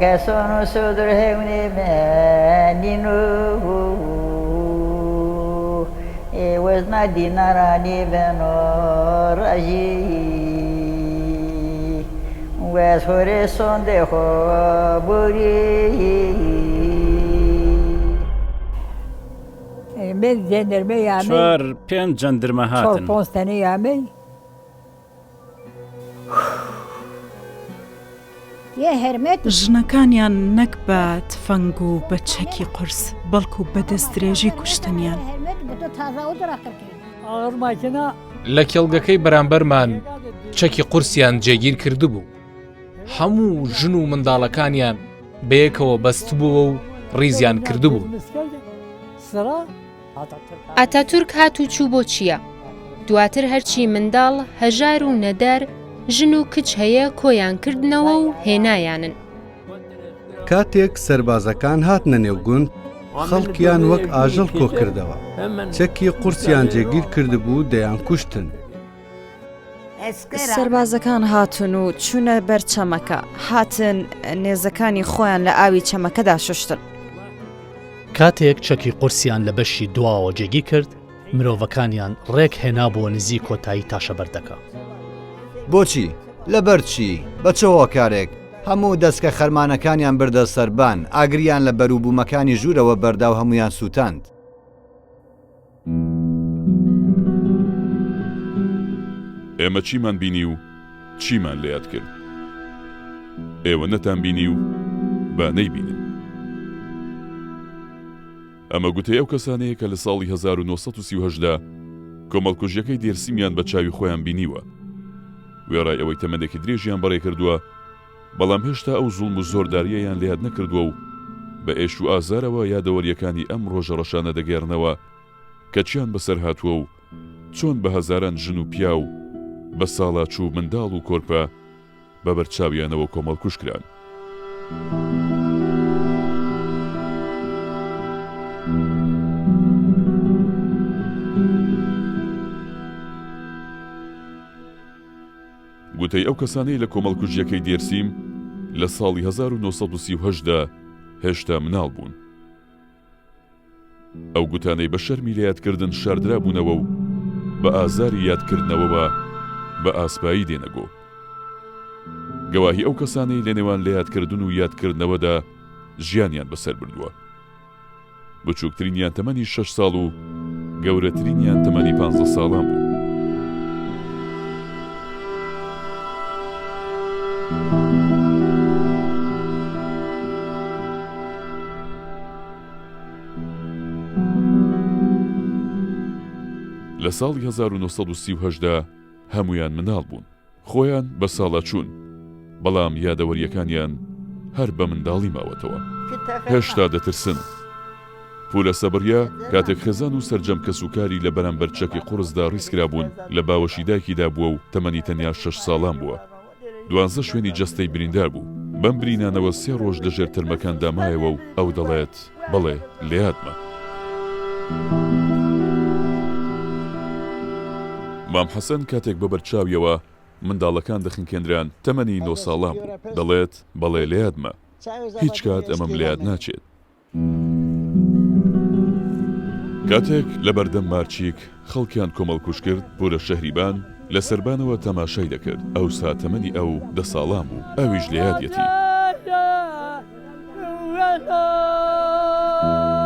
که سونو سودر هونی منینو وزن دینارانی بنو راجی و سوره سونده خوبوری من جندرمه یامی چوار پێنج جەندرمە چهار هاتن پانز تنه یامی یه هرمت ژنەکانیان نەک بە تفەنگ و بە چەکی قورس بەڵکو بە دەستدرێژی کوشتنیان. هرمت بوده تازه او درا کرد آغر ماکینا لە کێڵگەکەی بەرامبەرمان چەکی قورسیان جێگیر کردبوو. هەموو ژن و منداڵەکانیان بەیەکەوە بەستبووە و ڕیزیان کردبوو. سرا ئاتاتورک هات و چوو بۆ چییە؟ دواتر هەرچی منداڵ هەژار و نەدار ژن و کچ هەیە کۆیان کردنەوە و هێنایانن. کاتێک سەربازەکان هاتنە نێو گوند خەڵکیان وەک ئاژەڵ کۆ کردەوە چەکی قورسیان جێگیر کردبوو دەیان کوشتن. سەربازەکان هاتن و چوونە بەر چەمەکە هاتن نێزەکانی خۆیان لە ئاوی چەمەکەدا شوشتن. کاتێک چەکی قورسیان لە بەشی دواوە جێگی کرد مرۆڤەکانیان ڕێک هێنا بۆ نزیک کۆتایی تاشەبەردەکە. بۆچی؟ لەبەر چی؟ بەچەوە کارێک هەموو دەستکە خەرمانەکانیان بردە سەربان ئاگریان لە بەرووبوومەکانی ژوورەوە بەردا و هەمویان سووتاند. ئێمە چیمان بینی و چیمان لێیاد کرد؟ ئێوە نەتان بینی و با نەیبینن. ئەمە گوتەی ئەو کەسانەیە کە لە ساڵی 1930دا کۆمەڵکوژیەکەی دێرسیمیان بە چاوی خۆیان بینیوە. وێڕای ئەوەی تەمەندێکی درێژیان بەڕێ کردووە بەڵام هێشتا ئەو زوڵم و زۆرداریەیان لێیاد نەکردووە و بە ئێش و ئازارەوە یادەوەریەکانی ئەم ڕۆژە ڕەشانە دەگێڕنەوە کە چیان بەسەر هاتووە و چۆن بە هەزاران ژن و پیا و بە ساڵاچوو منداڵ و کۆرپە بە بەرچاویانەوە کۆمەڵکوژ کران. گوتەی ئەو کەسانەی لە کۆمەڵکوژیەکەی دێرسیم لە ساڵی 1930دا هێشتا مناڵ بوون. ئەو گوتانەی بە شەرمی لە یادکردن شاردرا بوونەوە و بە ئازاری یادکردنەوەوە بە ئاسپایی دێنەگۆ. گەواهی ئەو کەسانەی لە نێوان لە یادکردن و یادکردنەوەدا ژیانیان بەسەر بردووە. بچووکترینیان تەمەنی 6 ساڵ و گەورەترینیان تەمەنی 15 ساڵان بوو. لە ساڵی 1930دا هەمویان مناڵ بوون، خۆیان بە ساڵا چوون، بەڵام یادەوەریەکانیان هەر بە منداڵی ماوەتەوە. هێشتا دەترسن. پولە سەبڕیا کاتێک خێزان و سەرجەم کەسوکاری لە بەرامبەر چەکی قورسدا ڕیسکرا بوون لە باوەشی دایکیدا بووە و تەمەنی تەنیا 6 ساڵان بووە. 12 شوێنی جەستەی بریندار بوو. بەم برینانەوە 3 ڕۆژ لەژێر تەرمەکاندا مایەوە و ئەو دەڵێت بەڵێ لێهاتمە. مام حەسەن کاتێک بە بەرچاویەوە منداڵەکان دەخنکێنران تەمەنی 9 ساڵان بوو. دەڵێت بەڵێ لێیادمە، هیچ کات ئەمەم لێیاد ناچێت. کاتێک لە بەردەم مارچیک خەڵکیان کۆمەڵکوژ کرد بۆ لە شەهریبان لە سەربانەوە تەماشای دەکرد. ئەو ساتەمەنی ئەو 10 ساڵان بوو، ئەویش لێیادەتی.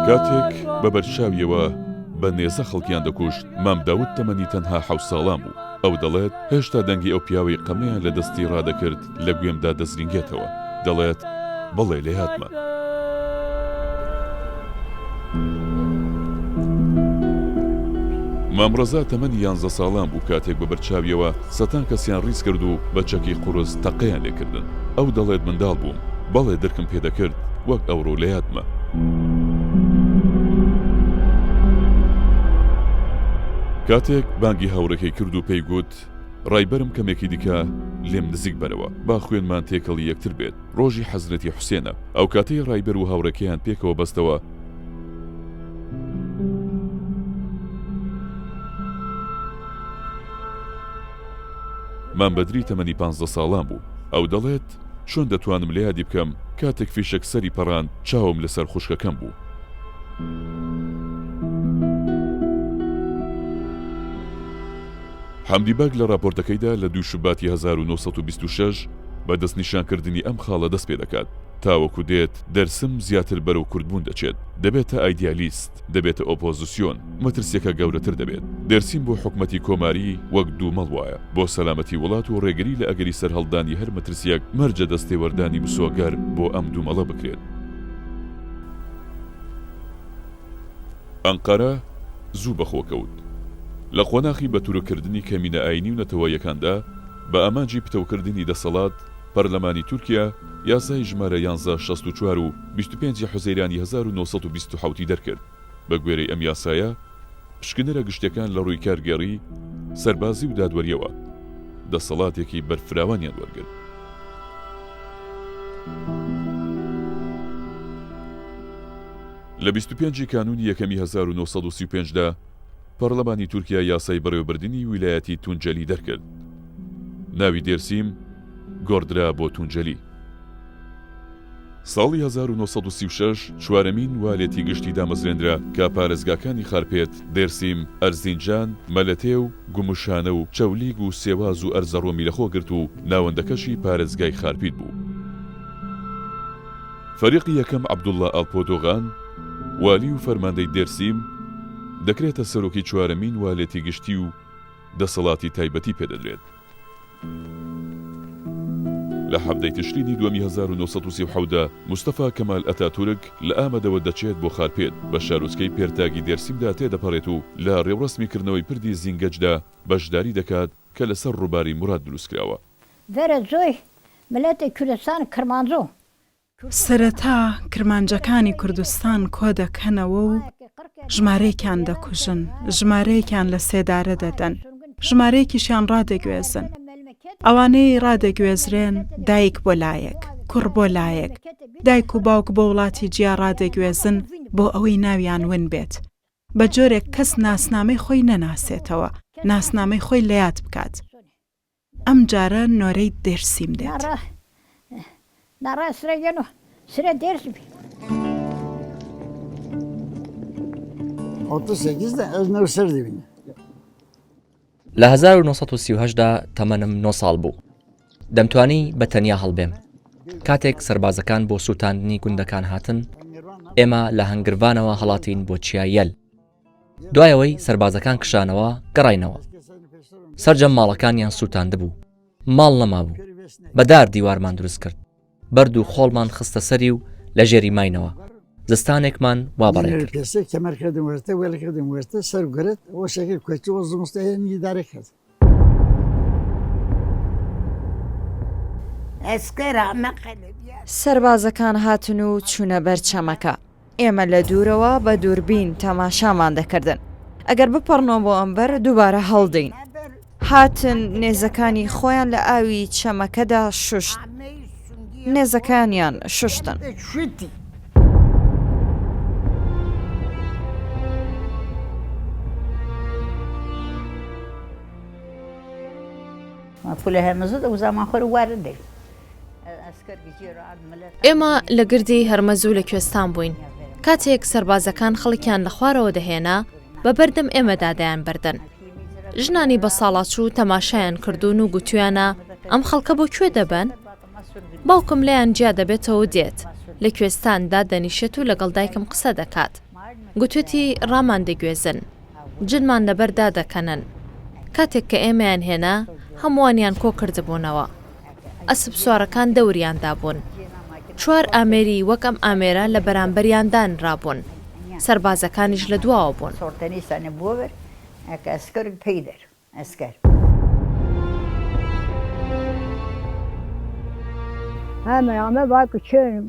کاتێک بە بەرچاویەوە بە نێزە خەڵکیان دەکوشت مام داود تەمەنی تەنها 7 ساڵان بوو. ئەو دەڵێت هێشتا دەنگی ئەو پیاوەی قەمەیان لە دەستی ڕادەکرد لە گوێمدا دەزرینگێتەوە. دەڵێت بەڵێ لێهاتمە. مامڕەزا تەمەنی 11 ساڵان بوو کاتێک بە بەرچاویەوە سەتان کەسیان ڕیز کرد و بە چەکی قورس تەقەیان لێکردن. ئەو دەڵێت منداڵ بووم، بەڵێ دەرکم پێدەکرد وەک ئەوڕۆ لێیادمە. کاتێک بانگی هاوڕێکەی کرد و پێی گوت ڕایبەرم کەمێکی دیکە لێم نزیک بەرەوە با خوێنمان تێکەڵی یەکتر بێت. ڕۆژی حەزرەتی حوسێنە. ئەو کاتەی ڕایبەر و هاوڕێکەیان پێکەوە بەستەوە مام بەدری تەمەنی 15 ساڵان بوو. ئەو دەڵێت چۆن دەتوانم لە یادی بکەم کاتێک فیشک سەری پەڕان چاوم لەسەر خوشکەکەم بوو. حەمدی باگ لە راپۆرتەکەیدا لە 2 شوباتی 1926 بە دەستنیشانکردنی ئەم خاڵە دەست پێ دەکات. تاوەکو دێت دەرسم زیاتر بەرەو کوردبوون دەچێت، دەبێتە ئایدیالیست، دەبێتە ئۆپۆزیسیۆن، مەترسیەکە گەورەتر دەبێت. دەرسیم بۆ حکومەتی کۆماری وەک دوومەڵ وایە بۆ سەلامەتی وڵات و ڕێگری لە ئەگەری سەرهەڵدانی هەر مەترسیەک مەرجە دەستێوەردانی بسۆگەر بۆ ئەم دوومەڵە بکرێت. ئەنقەرە زوو بەخۆکەوت. لە خۆناخی بەتورکردنی کەمینە ئاینی و نەتەوەیەکاندا بە ئامانجی پتەوکردنی دەسەڵات پەرلەمانی تورکیا یاسای ژمارە 1164 و 25 حوزەیرانی 1927 دەرکرد. بە گوێرەی ئەم یاسایە پشکنەرە گشتەکان لە ڕووی کارگەڕی، سەربازی و دادوەریەوە دەسەڵاتێکی بەرفراوانیان وەرگرت. لە 25 کانونی یەکەمی 1935دا پەرلەمانی تورکیا یاسای بەڕێوەبردننی ویلایەتی تونجەلی دەرکرد. ناوی دێرسیم گۆڕدرا بۆ تونجەلی. ساڵی 1936 چوارەمین والێتی گشتی دامەزرێنرا کە پارێزگاکانی خارپێت، دێرسیم، ئەرزینجان، مەلەتێ و گومشانە و چەولیگ و سێواز و ئەرزەڕۆمی لەخۆ گرت و ناوەندەکەشی پارێزگای خارپیت بوو. فەریقی یەکەم عەبدوڵڵا ئاڵپۆدۆغان، والی و فەرماندەی دێرسیم، دەکرێتە سەرۆکی چوارەمین والێتی گشتی و دەسەڵاتی تایبەتی پێدەدرێت. لە حەڤدەی تشرینی دووەمی 1937دا مستەفا کەمال ئەتاتورک لە ئامەدەوە دەچێت بۆ خارپێت، بە شارۆچکەی پێرتاگی دێرسیمدا تێدەپەڕێت و لە ڕێوڕسمیکردنەوەی پردی زینگەجدا بەشداری دەکات کە لەسەر ڕووباری موراد دروستکراوە. ڤەرە زۆی ملەتی کوردستان کرمانزۆ سەرەتا کرمانجەکانی کوردستان کۆ دەکەنەوە و ژمارەیەکیان دەکوژن، ژمارەیەکیان لە سێدارە دەدەن، ژمارەیەکیشیان ڕادەگوێزن. ئەوانەی ڕادەگوێزرێن دایک بۆ لایەک، کوڕ بۆ لایەک، دایک و باوک بۆ وڵاتی جیا ڕادەگوێزن بۆ ئەوەی ناویان ون بێت. بە جۆرێک کەس ناسنامەی خۆی نەناسێتەوە، ناسنامەی خۆی لەیاد بکات. ئەم جارە نۆرەی دێرسیم دێت. ناڕا سرەگەنۆ سرە دێرسمی. 38 ئەز نەو سەر دەبینە. لە 1938دا تەمەنم 9 ساڵ بوو. دەمتوانی بە تەنیا هەڵبێم. کاتێک سەربازەکان بۆ سووتاندنی گوندەکان هاتن، ئێمە لە هەنگرڤانەوە هەڵاتین بۆ چیایەل. دوایەوەی سەربازەکان کشانەوە گەڕاینەوە. سەرجەم ماڵەکانیان سووتاندە بوو. ماڵ نەمابوو. بەدار دیوارمان دروست کرد. بەرد و خۆڵمان خستە سەری و لە ژێری ماینەوە. زستانێکمان وابەڕێ کرد. پێسێک کەمەرکردم وەرتە وێلەکردم وەرتە سەر گرت ئەوە شەکر کوێتی وە زمستەیەنی دارێک کرد. سەربازەکان هاتن و چوونە بەر چەمەکە. ئێمە لە دوورەوە بە دووربین تەماشامان دەکردن. ئەگەر بپەڕنەوە بۆ ئەمبەر دووبارە هەڵدەین. هاتن نێزەکانی خۆیان لە ئاوی چەمەکەدا شوشت. نێزەکانیان شوشتن. ئێمە لە گردی هەرمەزوو لە کوێستان بووین. کاتێک سەربازەکان خەڵکیان لە خوارەوە دەهێنا بە بەردەم ئێمەدادایان بردن. ژنانی بە ساڵاچوو تەماشایان کردوون و گوتویانە ئەم خەڵکە بۆ کوێ دەبن؟ باوکم لەیان جیا دەبێتەوە دێت، لە کوێستاندا دەنیشێت و لەگەڵ دایکم قسە دەکات. گوتوێتی ڕامان دەگوێزن، جنمان لەبەردا دەکەنن. کاتێک کە ئێمەیان هێنا هەمووانیان کۆ کردبوونەوە. ئەسب سوارەکان دەوریاندا بوون. 4 ئامێری وەک ئەم ئامێرە لە بەرامبەریاندان ڕابوون. سەربازەکانیش لە دواوە بوون.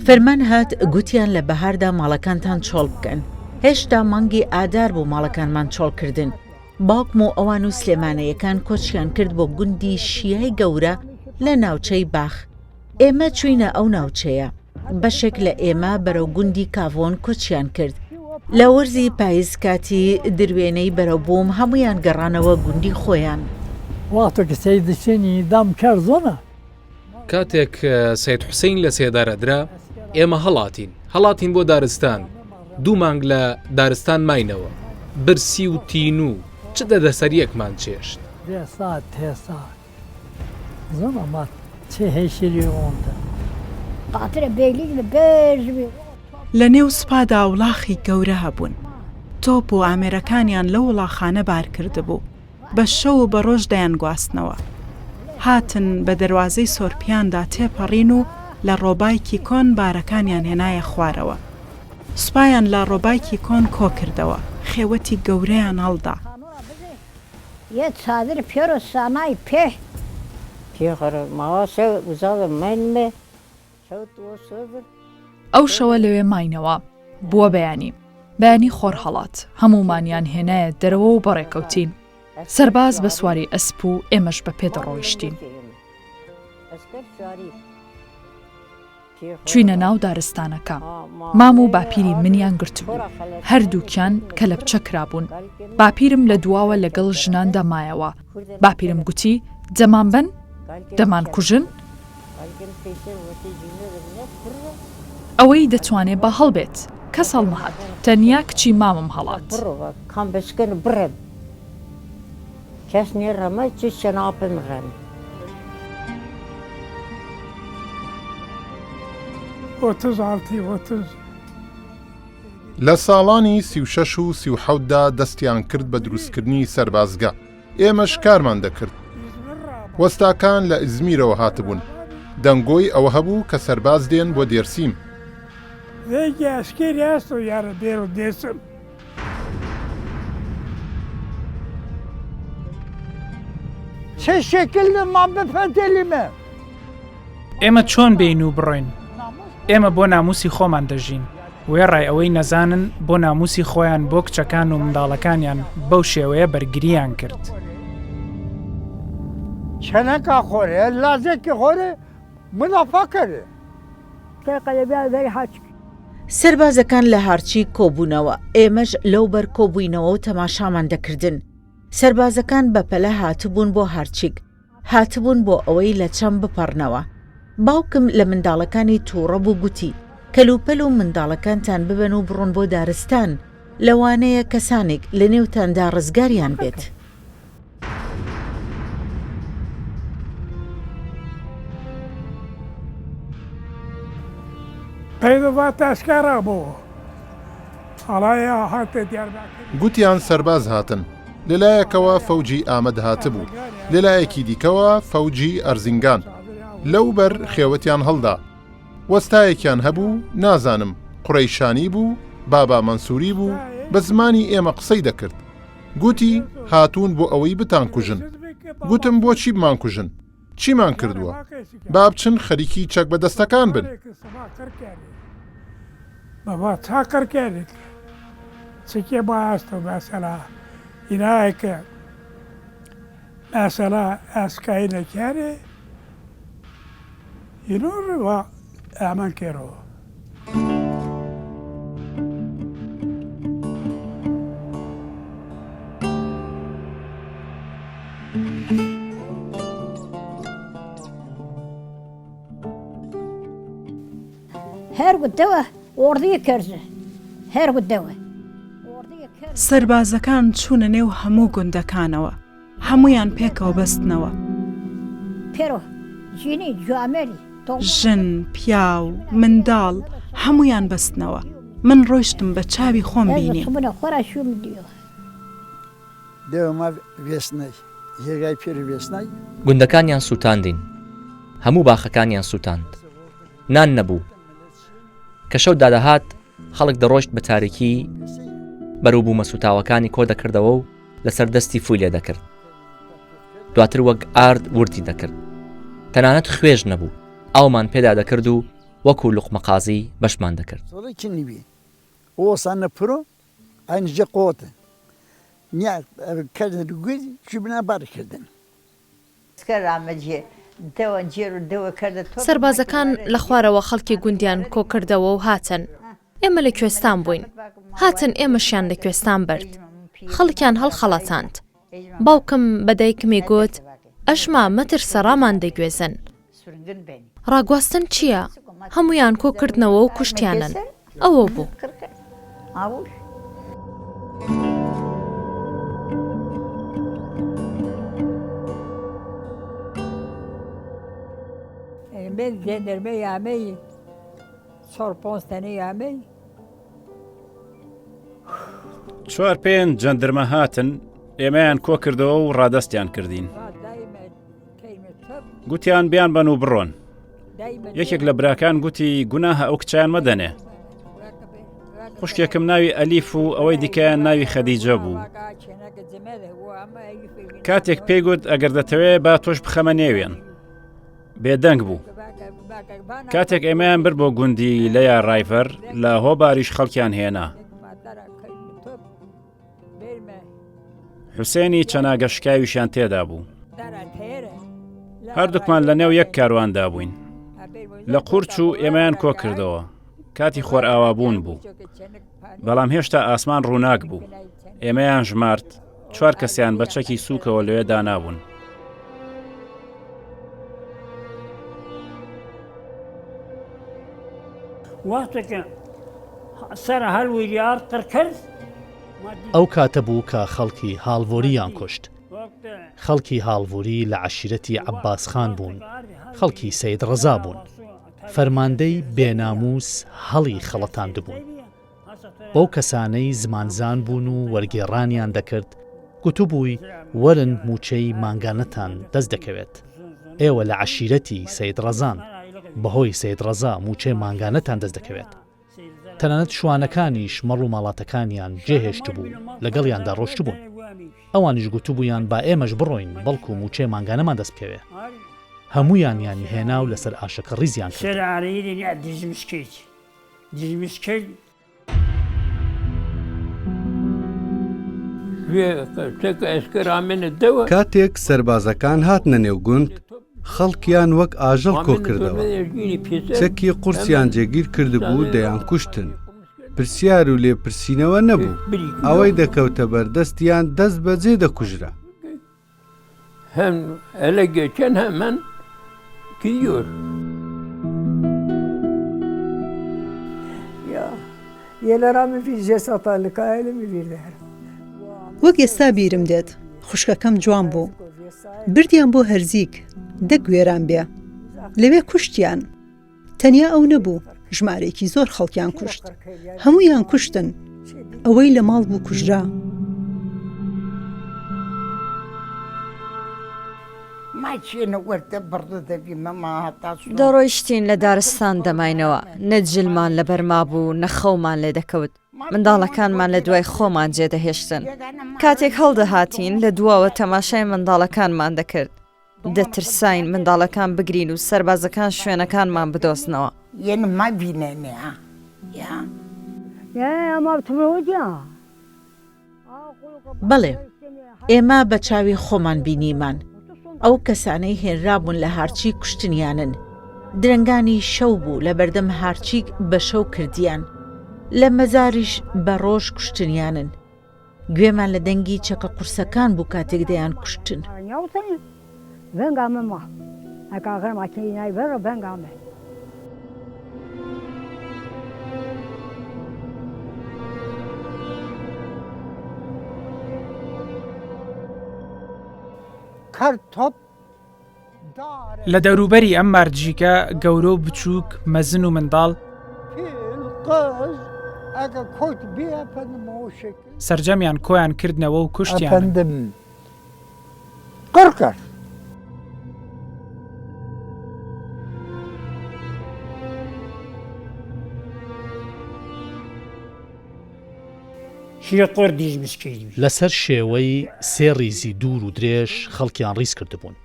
فەرمان هات گوتیان لە بەهاردا ماڵەکانتان چۆڵ بکەن. هێشتا مانگی ئادار بۆ ماڵەکانمان چۆڵکردن. باوکم و ئەوان و سلێمانەیەکان کۆچیان کرد بۆ گوندی شیای گەورە لە ناوچەی باخ. ئێمە چوینە ئەو ناوچەیە. بەشێک لە ئێمە بەرەو گوندی کاڤۆن کۆچیان کرد. لە وەرزی پاییز کاتی دروێنەی بەرەو بووم هەمویان گەڕانەوە گوندی خۆیان. واتۆکە سەید دەچێنی دام کار زۆنە. کاتێک سەید حوسین لە سێدارەدرا ئێمە هەڵاتین بۆ دارستان 2 مانگ لە دارستان ماینەوە برسی و تین و چ دەدە سەریەکمان چێشت زۆمە چه هێشری ئەوەندە قاترە بێگلیک لە بێژ لە نێو سوپادا وڵاخی گەورە هەبوون تۆپ و ئامێرەکانیان لە وڵاخانە بار کردبوو بە شەو و بە ڕۆژ دەیان گواستنەوە هاتن بە دەواازەی سۆرپیاندا تێپەڕین و لە ڕۆبایکی کۆن بارەکانیان هێنایە خوارەوە سوپایان لە ڕۆبایکی کۆن کۆ کردەوە خێوەتی گەورەیان هەڵدا یە چادر پێرە سانای پێ ئەو شەوە لەوێ ماینەوە بووە بەیانی خۆر هەڵات هەمومانیان هێنایە دەرەوە و بەڕێکەوتین سەرباز بە سواری ئەسپ و ئێمەش بە پێدەڕۆیشتین چوینە ناو دارستانەکە مام و باپیری منیان گرتبوو هەردووکیان کە لە بچە کرابوون باپیرم لە دواوە لەگەڵ ژناندا مایەوە باپیرم گوتی جەمان بن دەمان کوژن ئەوەی دەتوانێت بە هەڵبێت کەس هەڵمەهات تەنیا کچی مامم هەڵات کەس نیێڕەمە چ شەناپم ڕەن لە ساڵانی 36 و 37دا دەستیان کرد بە دروستکردنی سەربازگا ئێمەش کارمان دەکرد وەستاکان لە ئیزمیرەوە هاتبوون دەنگۆی ئەوە هەبوو کە سەرباز دێن بۆ دێرسیم چه شکل ما بفەتێلیمە ئێمە چۆن بین و بڕۆین ئێمە بۆ ناموسی خۆمان دەژین وێڕای ئەوەی نەزانن بۆ ناموسی خۆیان بۆ کچەکان و منداڵەکانیان بەو شێوەیە بەرگریان کرد چەنەکە خۆرێ لازێکی خۆرێ منافاکەرێ سەربازەکان لە هارچی کۆبوونەوە ئێمەش لەو بەر کۆبووینەوە و تەماشامان دەکردن سەربازەکان بەپەلە هاتبوون بۆ هارچیک هاتبوون بۆ ئەوەی لە چەم بپەڕنەوە باوکم لە منداڵەکانی تووڕە بوو گوتی کەلوپەل و منداڵەکانتان ببن و بڕۆن بۆ دارستان لەوانەیە کەسانێک لە نێوتاندا ڕزگاریان بێت گوتیان سەرباز هاتن لەلایەکەوە فەوجی ئامەد هاتبوو لەلایەکی دیکەوە فەوجی ئەرزینگان لەو بەر خێوەتیان هەڵدا وەستایەکیان هەبوو نازانم قوڕەیشانی بوو بابا مەنسووری بوو بە زمانی ئێمە قسەی دەکرد گوتی هاتوون بۆ ئەوەی بتان کوژن گوتم بۆچی بمان کوژن چیمان کردووە با بچن خەریکی چەک بەدەستەکان بن بابا چاکەرکێک چکێ باشتە بەسەلا ئینایکە ئەسەلا ئەسکای نەکارێ ئینۆڕەوە ئامان کێرەوە هەر گوتەوە ئۆردی کردە هەر گوتەوە سەربازەکان چوونە نێو هەموو گوندەکانەوە هەمویان پێکەوە بەستنەوە پێرۆ ژینی جوامێری ژن پیاو منداڵ هەمویان بەستنەوە من ڕۆیشتم بە چاوی خۆم بینێ دێوەما وێستنەی هێگای پێر وێستنای گوندەکانیان سووتاندین هەموو باخەکانیان سووتاند نان نەبوو کە شەو دادەهات خەڵک دەڕۆشت بە تاریکی بەرووبوومە سوتاوەکانی کۆ دەکردەوە و لەسەر دەستی فوی لێ دەکرد دواتر وەک ئارد وردی دەکرد تەنانەت خوێژ نەبوو ئەومان پێدا دەکرد و وەکو لوقمەقازی بەشمان دەکرد ئۆسانە پرۆ ئەنجە قۆتە کردن گوێی چی بنا بارکردن سەربازەکان لە خوارەوە خەڵکی گوندیان کۆکردەوە و هاتن ئێمە لە کوێستان بووین هاتن ئێمەشیان لە کوێستان برد خەڵکیان هەڵخەڵەتاند باوکم بەدایکمی گوت ئەشما مەترسە ڕامان دەگوێزن ڕاگواستن چییە؟ هەمویان کۆکردنەوە و کوشتیانن ئەوە بوو. من جەنەرمە یامەی 4-5 تەنە یامەی 4-5 جەندەرمە هاتن ئێمەیان کۆ کردەوە و ڕادەستیان کردین. گوتیان بیان بەن و بڕۆن. یەکێک لە براکان گوتی گوناهە ئەو کچیان مەدەنێ. خوشکێکم ناوی ئەلیف و ئەوەی دیکەیان ناوی خەدیجە بوو. کاتێک پێی گوت ئەگەر دەتەوێت با تۆش بخەمە نێوێن. بێدەنگ بوو. کاتێک ئێمەیان بر بۆ گوندی لەیا ڕایڤەر لە هۆباریش خەڵکیان هێنا. حوسێنی چەناگەشکاویشیان تێدا بوو. هەردووکمان لە نێو یەک کارواندا بووین. لە قورچ و ئێمەیان کۆ کردەوە. کاتی خۆر ئاوابوون بوو. بەڵام هێشتا ئاسمان ڕووناک بوو. ئێمەیان ژمارد 4 کەسیان بە چەکی سووکەوە لەوێ دانابوون. وەختێکە سەر هەلویار تر کرد ئەو کاتە بوو کە خەڵکی هاڵڤۆریان کوشت. خەڵکی هاڵڤۆری لە عەشیرەتی عەباسخان بوون. خەڵکی سەید ڕەزا بوون. فەرماندەی بێناموس هەڵی خەڵەتاند بوون. بەو کەسانەی زمانزان بوون و وەرگێڕانیان دەکرد گوتوبووی وەرن موچەی مانگانەتان دەست دەکەوێت. ئێوە لە عەشیرەتی سەید ڕەزان بەهۆی سەید ڕەزا موچەی مانگانەتان دەست دەکەوێت. تەنانەت شوانەکانیش مەڕ و ماڵاتەکانیان جێهێشت بوو لەگەڵیاندا ڕۆشت بوون. ئەوانیش گوتوبوویان با ئێمەش بڕۆین بەڵکو و موچەی مانگانەمان دەست بکەوێ. هەمویان یانی هێنا و لەسەر ئاشەکە ڕیزیان کرد. کاتێک سەربازەکان هاتنە نێو گوند خەڵکیان وەک ئاژەڵ کۆ کردەوە. چەکی قورسیان جێگیر کردبوو دەیان کوشتن. پرسیار و لێپرسینەوە نەبوو. ئەوەی دەکەوتە بەردەستیان دەست بەجێ دەکوژرا. هەم ئەلەگەکەن هەمان کیۆر. وەک ئێستا بیرم دێت خوشکەکەم جوان بوو. بردیان بۆ هەرزیک دەگوێران بێ. لەوێ کوشتیان. تەنیا ئەو نەبوو ژمارێکی زۆر خەڵکیان کوشت. هەموویان کوشتن. ئەوەی لە ماڵ بوو کوژرا. دەڕۆیشتین لە دارستان دەماینەوە نەجلمان لە بەرما بوو نەخەومان لێ دەکەوت. منداڵەکانمان لە دوای خۆمان جێدەهێشتن. کاتێک هەڵدەهاتین لە دواوە تەماشای منداڵەکانمان دەکرد. دەترساین منداڵەکان بگرین و سەربازەکان شوێنەکانمان بدۆستنەوە. بەڵێ ئێمە بە چاوی خۆمان بینیمان. ئەو کەسانەی هێنرابوون لە هارچی کوشتنیانن. درنگانی شەو بوو لە بەردەم هارچیک بە شەو کردیان. لە مەزاریش بە ڕۆژ کوشتنیانن. گوێمان لە دەنگی چەکە قورسەکان بوو کاتێک دەیان کوشتن. لە دەوروبەری ئەم مارجیکە گەورە و بچووک مەزن و منداڵ سەرجەمیان کۆیان کردنەوە و کوشتیان قڕکەر لەسەر شێوەی سێ ریزی دوور و درێژ خەڵکیان ڕیز کردبوون.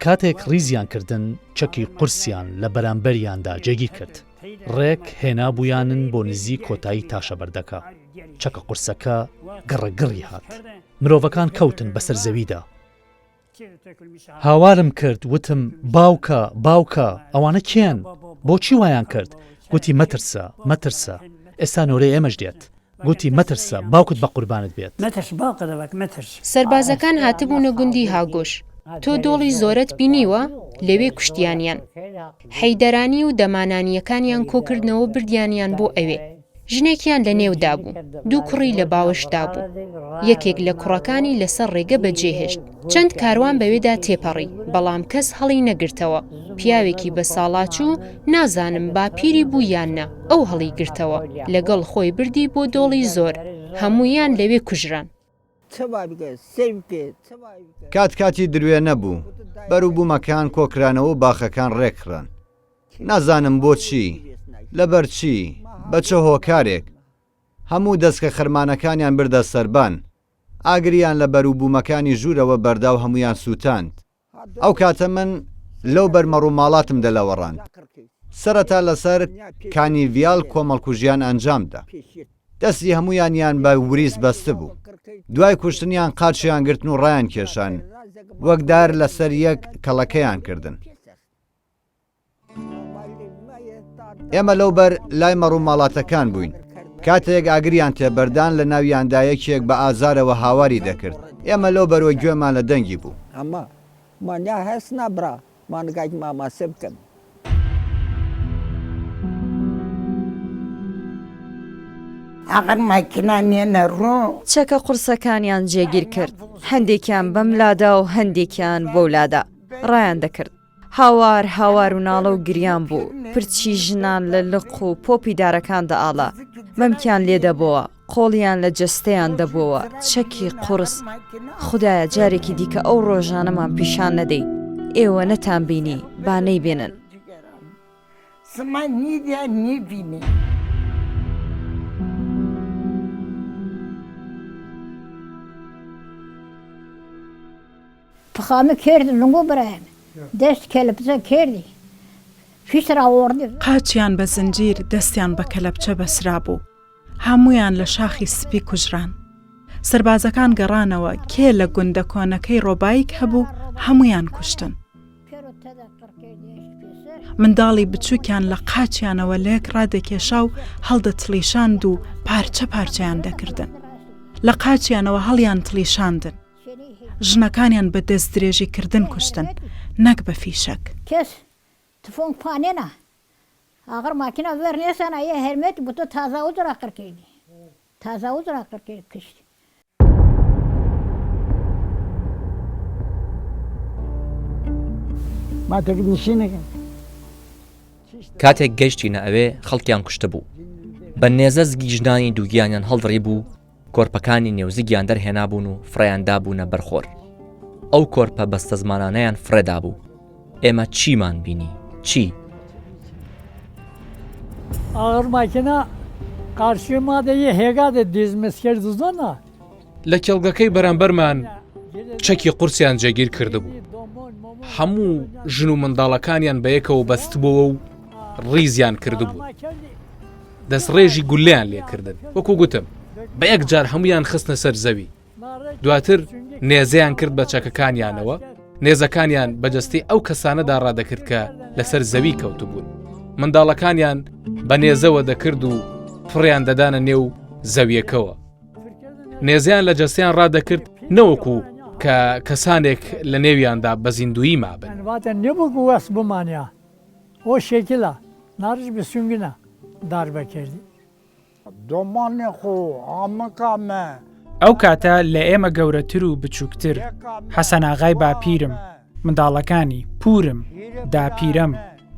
کاتێک ڕیزیان کردن چەکی قورسیان لە بەرامبەریاندا جێگیر کرد. ڕێک هێنابوویانن بۆ نزی کۆتایی تاشە بەردەکە. چەکە قورسەکە گەڕەگەڕی هات. مرۆڤەکان کەوتن بەسەر زەویدا. هاوارم کرد وتم باوکە باوکە ئەوانە کێن؟ بۆچی وایان کرد؟ گوتی مەترسە مەترسە ئێستا نۆرەی ئێمەش دێت. گوتی مەترسە باوکت بە قوربانت بێت. سەربازەکان هاتبوونە گوندی هاگۆش. تۆ دۆڵی زۆرت بینیوە لەوێ کوشتیانیان حەیدەرانی و دەمانانیەکانیان کۆکردنەوە بردیانیان بۆ ئەوێ ژنێکیان لە نێودا بوو دوو کوڕی لە باوەشدا بوو یەکێک لە کوڕەکانی لەسەر ڕێگە بەجێهێشت چەند کاروان بەوێدا تێپەڕی بەڵام کەس هەڵی نەگرتەوە پیاوێکی بە ساڵاچوو نازانم باپیری بوو یاننا ئەو هەڵی گرتەوە لەگەڵ خۆی بردی بۆ دۆڵی زۆر هەمویان لەوێ کوژران کاتی درێ نەبوو بەروبوومەکان کۆکرانەوە و باخەکان ڕێکڕان نازانم بۆچی لەبەر چی بەچە هۆکارێک هەموو دەستکە خەرمانەکانیان بردە سەربان ئاگریان لە بەروبوومەکانی ژوورەوە بەرداو هەمویان سووتاند ئەو کاتە من لەو بەرمەڕووماڵاتم دەلەوەڕاند سەرەتا لەسەر کانیڤیال کۆمەڵکوژیان ئەنجامدا دەستی هەمویانیان بە وریس بەستە بوو دوای کوشتنیان قاچیان گرتن و ڕایان کێشان وەکدار لەسەر یەک کەڵەکەیان کردن ئێمە لەوبەر لای مەڕووماڵاتەکان بووین کاتێک ئاگریان تێبەردان لە ناویاندایەکێک بە ئازارەوە هاواری دەکرد ئێمە لەو بەرەوە گوێمان لە دەنگی بوو ئەمە مانیا هەست نابرا مانگای ماماسە بکەن ئەقەر ماکینانیێنە ڕۆ چەکە قورسەکانیان جێگیر کرد هەندێکیان بەم لادا و هەندێکیان بۆ لادا ڕایان دەکرد هاوار و ناڵە و گریان بوو پرچی ژنان لە لق و پۆپی دارەکان دەئاڵا مەمکیان لێدەبەوە قۆڵیان لە جەستەیان دەبەوە چەکی قورس خودایە جارێکی دیکە ئەو ڕۆژانەمان پیشان نەدەی ئێوە نەتان بینی با نەیبێنن پخامە کردن لەنگۆ بەرایەن دەست کەلەپچە کردی فیسراوەڕدی قاچیان بە زنجیر دەستیان بە کەلەپچە بەسرا بوو هەمویان لە شاخی سپی کوژران سربازەکان گەڕانەوە کێ لە گوندە کۆنەکەی ڕۆبایک هەبوو هەمویان کوشتن منداڵی بچووکیان لە قاچیانەوە لێک ڕادەکێشا و هەڵدەتڵیشاند و پارچە پارچەیان دەکردن لە قاچیانەوە هەڵیان تڵیشاندن ژنەکانیان بە دەست درێژی کردن کوشتن نەک بە فیشک کەس تفۆنگ پانێنە ئاغر ماکینە وێر نێسانە یە هەرمێت بۆ تۆ تازاوت ڕاقڕکردی تازاوت ڕاقڕکرد کشتی کاتێک گەیشتینە ئەوێ خەڵکیان کوشتە بوو بە نێزە زگی ژنانی دووگیانیان هەڵدڕی بوو کۆرپەکانی نێوزگیان دەرهێنا بوون و فڕیاندا بوونە بەرخۆر ئەو کۆرپە بەستە زمانانەیان فرێدا بوو ئێمە چیمان بینی چی ئاغر ماکینە قارشێمادەیە هێگادە دیزمەس کرد زۆنە لە کێڵگەکەی بەرامبەرمان چەکی قورسیان جێگیر کردبوو هەموو ژن و منداڵەکانیان بەیەکەوە بەستبووە و ڕیزیان کردبوو دەستڕێژی گولیان لێکردن وەکو گوتم بە یەک جار هەمویان خستنە سەر زەوی دواتر نێزەیان کرد بە چەکەکانیانەوە نێزەکانیان بەجەستی ئەو کەسانەدا ڕادەکرد کە لەسەر زەوی کەوتبوون منداڵەکانیان بە نێزەوە دەکرد و فڕیان دەدانە نێو زەویەکەوە نێزیان لە جەستیان ڕادەکرد نەوەکو کە کەسانێک لە نێویاندا بە زیندویی مابن نێبوو وەس بمانیا ئەو شێکیلا ناڕژ بە سونگنە دار بەکردی دۆمانێ خۆ ئامەکامە ئەو کاتە لە ئێمە گەورەتر و بچووکتر حەسەناغای باپیرم منداڵەکانی پورم داپیرەم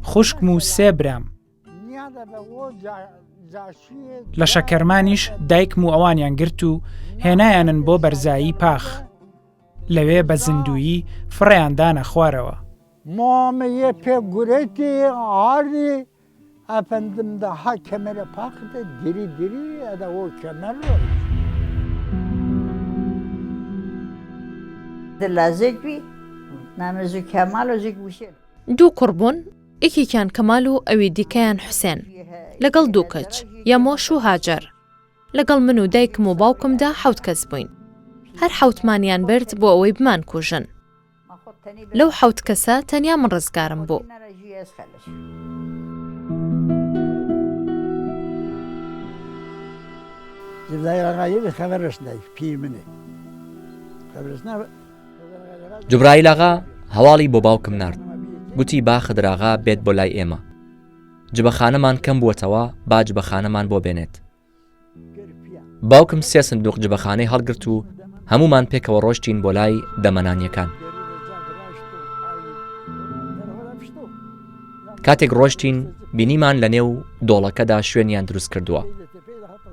خوشکم و سێبرام لە شەکەرمانیش دایکم و ئەوانیان گرت و هێنایانن بۆ بەرزایی پاخ لەوێ بە زیندویی فڕیاندانە خوارەوە مامەیە پێگورێتی ئاردی ئەفەندم دەها کەمەرە پاقتە دیری ئەدەوە کەمەر دلازێکوی نامەزوو کەمال و زێک وشێن دوو کوڕبوون یەکێکیان کەمال و ئەوی دیکەیان حوسێن لەگەڵ دوو کەچ یەمۆش و هاجەر لەگەڵ من و دایکم و باوکمدا حەوت کەس بووین هەر حەوتمانیان برد بۆ ئەوەی بمان کوژن لەو حەوت کەسە تەنیا من ڕزگارم بوو جوبرایل ئاغا هەواڵی بۆ باوکم نارد گوتی با خدراغا بێت بۆ لای ئێمە جبەخانەمان کەم بووەتەوە با جبەخانەمان بۆ بێنێت باوکم 3 سندوق جبەخانەی هەڵگرت و هەمومان پێکەوە ڕۆشتین بۆ لای دەمەنانیەکان کاتێک ڕۆشتین بینیمان لە نێو دۆڵەکەدا شوێنیان دروست کردووە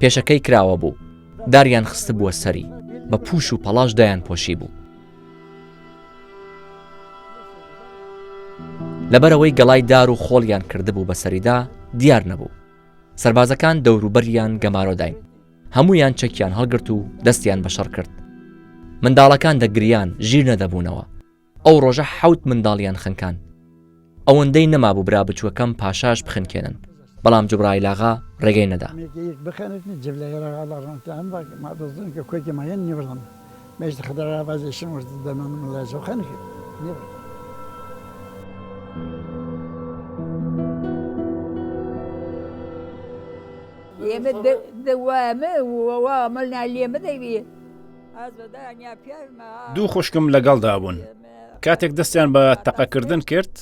پێشەکەی کراوە بوو داریان خستە بووە سەری بە پوش و پەڵاش دایان پۆشی بوو لەبەرەوەی گەڵای دار و خۆڵیان کردبوو بە سەریدا دیار نەبوو سەربازەکان دەوروبەریان گەمارۆداین هەمویان چەکیان هەڵگرت و دەستیان بەشەڕ کرد منداڵەکان دەگریان ژیر نەدەبوونەوە ئەو ڕۆژە 7 منداڵیان خنکان ئەوەندەی نەمابوو برا بچووەکەم پاشاش بخنکێنن بەڵام جوبراییل ئاغا ڕێگەی نەدا دوو خوشکم لەگەڵدا بوون کاتێک دەستیان بە تەقەکردن کرد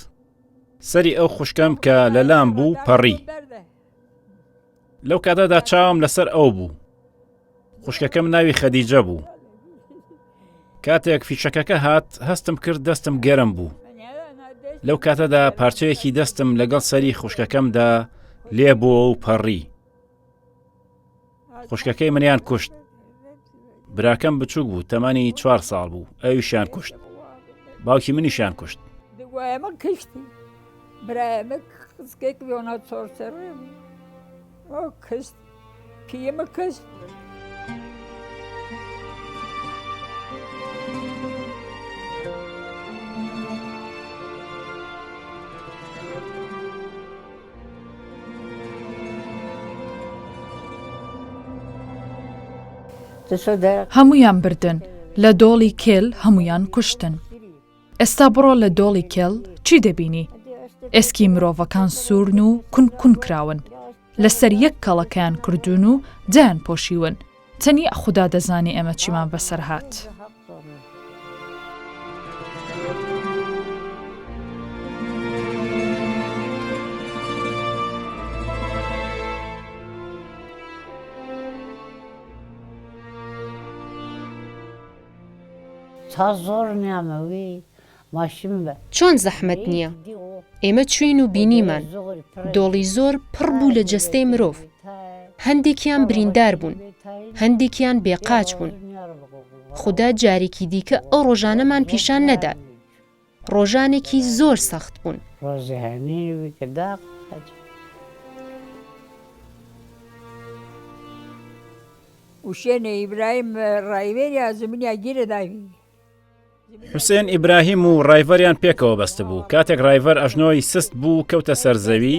سەری ئەو خوشکەم کە لەلام بوو پەڕی لەو کاتەدا چاوم لەسەر ئەو بوو خوشکەکەم ناوی خەدیجە بوو کاتێک فیشەکەکە هات هەستم کرد دەستم گەرم بوو لەو کاتەدا پارچەیەکی دەستم لەگەڵ سەری خوشکەکەمدا لێ بووە و پەڕی خوشکەکەی منیان کوشت براکەم بچووک بوو تەمەنی 4 ساڵ بوو ئەویشیان کوشت باوکی منیشیان کوشت برایمە کچکێک بۆنە چۆرسەر کەست پیمە کەست هەمویان بردن لە دۆڵی کێل هەمویان کوشتن ئێستا بڕۆ لە دۆڵی کێل چی دەبینی؟ ئێسکی مرۆڤەکان سوورن و کون کراون لەسەر یەک کەڵەکەیان کردوون و جیان پۆشیون تەنیا خوددا دەزانی ئێمە چیمان بەسەر هات تا زۆر نامەوەی ماشین بە چۆن زەحمەت نییە ئێمە چوین و بینیمان دۆڵی زۆر پڕ بوو لە جەستەی مرۆڤ هەندێکیان بریندار بوون هەندێکیان بێقاچ بوون خوددا جارێکی دیکە ئەو ڕۆژانەمان پیشان نەدات ڕۆژانێکی زۆر سەخت بوون وشێنە ئیبراهیم ڕایڤێری ئازمنیا گیرە داوی حوسێن ئیبراهیم و ڕایڤەریان پێکەوە بەستە بوو کاتێک ڕایڤەر ئەژنۆی سست بوو کەوتە سەرزەوی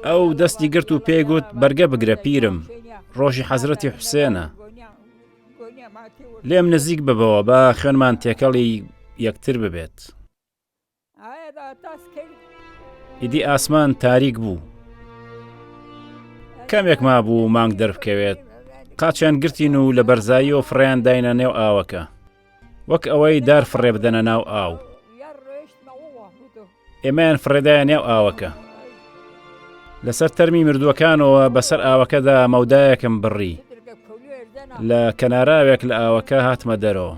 ئەو دەستی گرت و پێگوت بەرگە بگرە پیرم ڕۆژی حەزرەتی حوسێنە لێم نزیک ببەوە بە خوێنمان تێکەڵی یەکتر ببێت ئیدی ئاسمان تاریک بوو کەمێک ما بوو مانگ دەربکەوێت قاچیان گرتین و لە بەرزایی و فڕیان داینە نێو ئاوەکە وەک ئەوەی دار فڕێ بدەنە ناو ئاو ئێمەیان فڕێدایە نێو ئاوەکە لەسەر تەرمی مردووەکانەوە بەسەر ئاوەکەدا مەودایەکم بڕی لە کەناراوێک لە ئاوەکە هاتمە دەرەوە